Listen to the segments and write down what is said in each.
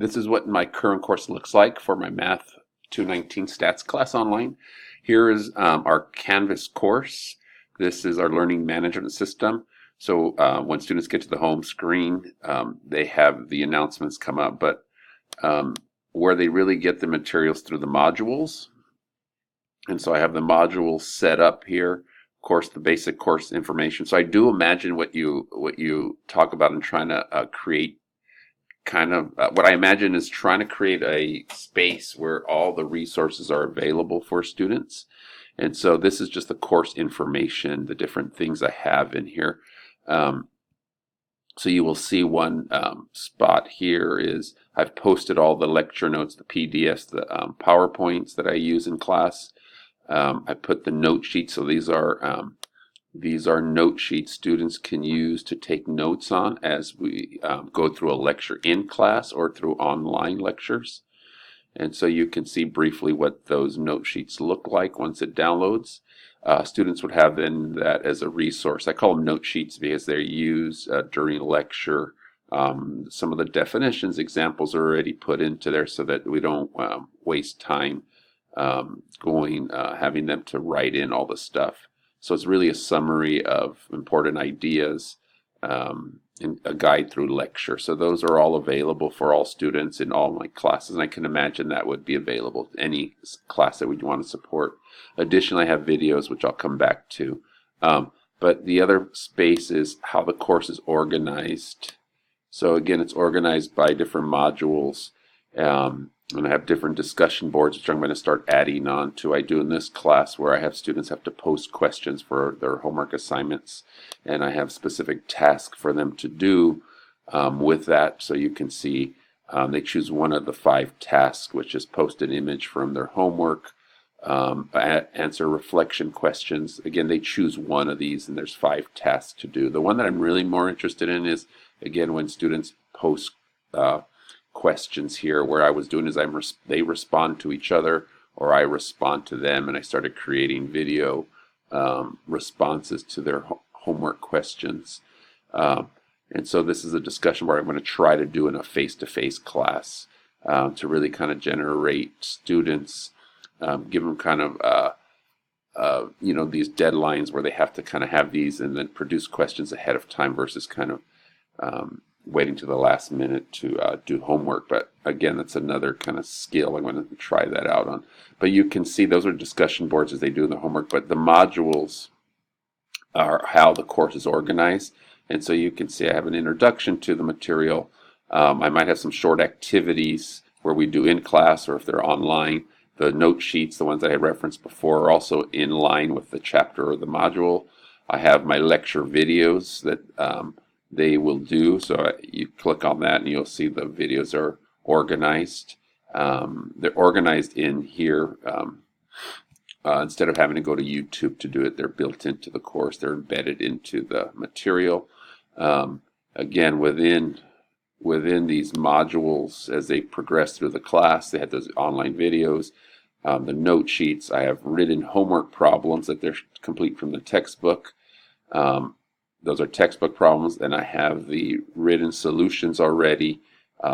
This is what my current course looks like for my Math 219 Stats class online. Here is our Canvas course. This is our learning management system. So when students get to the home screen, they have the announcements come up, but where they really get the materials through the modules. And so I have the modules set up here. Of course, the basic course information. So I do imagine what you talk about in trying to create kind of what I imagine is trying to create a space where all the resources are available for students. And so this is just the course information, the different things I have in here. So you will see one spot here is I've posted all the lecture notes, the PDFs, the PowerPoints that I use in class. I put the note sheets, so these are note sheets students can use to take notes on as we go through a lecture in class or through online lectures. And so you can see briefly what those note sheets look like once it downloads. Students would have then that as a resource. I call them note sheets because they're used during lecture. Some of the definitions, examples are already put into there so that we don't waste time having them to write in all the stuff. So it's really a summary of important ideas and a guide through lecture. So those are all available for all students in all my classes. And I can imagine that would be available to any class that we want to support. Additionally, I have videos, which I'll come back to. But the other space is how the course is organized. So again, it's organized by different modules. And I have different discussion boards, which I'm going to start adding on to. I do in this class where I have students have to post questions for their homework assignments, and I have specific tasks for them to do with that. So you can see they choose one of the 5 tasks, which is post an image from their homework, answer reflection questions. Again, they choose one of these, and there's 5 tasks to do. The one that I'm really more interested in is, again, when students post questions here. Where I was doing is they respond to each other or I respond to them, and I started creating video responses to their homework questions. And so this is a discussion where I'm going to try to do in a face-to-face class to really kind of generate students, give them kind of these deadlines where they have to kind of have these and then produce questions ahead of time versus kind of waiting to the last minute to do homework. But again, that's another kind of skill I'm going to try that out on. But you can see those are discussion boards as they do the homework, but the modules are how the course is organized. And so you can see I have an introduction to the material. I might have some short activities where we do in class or if they're online. The note sheets, the ones that I referenced before, are also in line with the chapter or the module. I have my lecture videos that they will do. So you click on that and you'll see the videos are organized. They're organized in here. Instead of having to go to YouTube to do it, they're built into the course. They're embedded into the material. Again, within these modules, as they progress through the class, they have those online videos. The note sheets, I have written homework problems that they're complete from the textbook. Those are textbook problems, and I have the written solutions already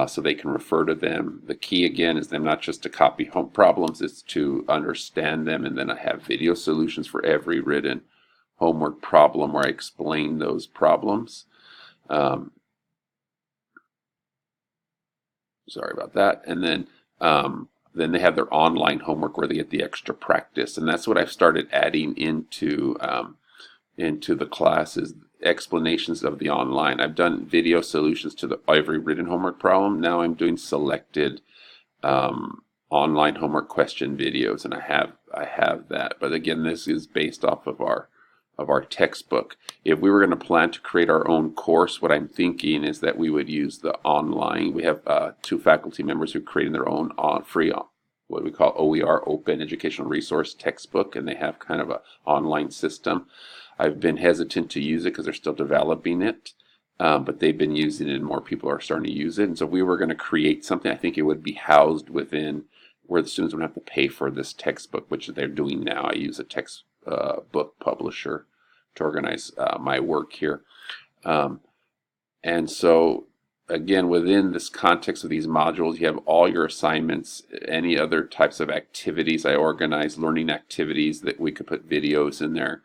so they can refer to them. The key, again, is them not just to copy home problems, it's to understand them, and then I have video solutions for every written homework problem where I explain those problems. Sorry about that. And then they have their online homework where they get the extra practice, and that's what I've started adding into the classes. Explanations of the online. I've done video solutions to every written homework problem. Now I'm doing selected online homework question videos, and I have that. But again, this is based off of our textbook. If we were going to plan to create our own course, what I'm thinking is that we would use the online. We have 2 faculty members who created their own free what we call OER, Open Educational Resource textbook, and they have kind of an online system. I've been hesitant to use it because they're still developing it, but they've been using it and more people are starting to use it. And so if we were going to create something, I think it would be housed within where the students would have to pay for this textbook, which they're doing now. I use a textbook publisher to organize my work here. And so again, within this context of these modules, you have all your assignments, any other types of activities. I organize learning activities that we could put videos in there,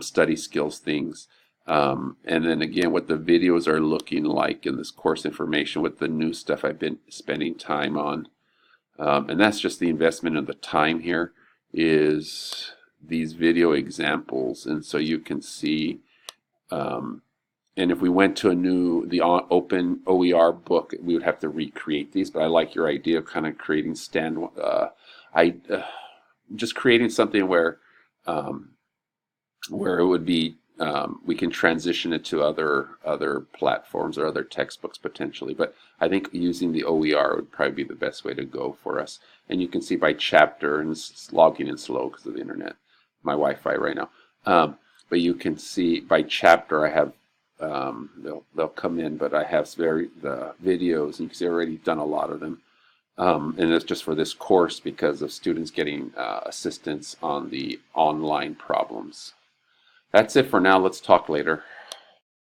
study skills things. And then again, what the videos are looking like in this course information with the new stuff I've been spending time on. And that's just the investment of the time here is these video examples. And so you can see, and if we went to the open OER book, we would have to recreate these. But I like your idea of kind of creating just creating something where it would be we can transition it to other platforms or other textbooks potentially. But I think using the OER would probably be the best way to go for us. And you can see by chapter, and it's logging in slow because of the internet, my Wi-Fi right now. But you can see by chapter I have they'll come in, but I have the videos, and you can see I've already done a lot of them. And it's just for this course because of students getting assistance on the online problems. That's it for now. Let's talk later.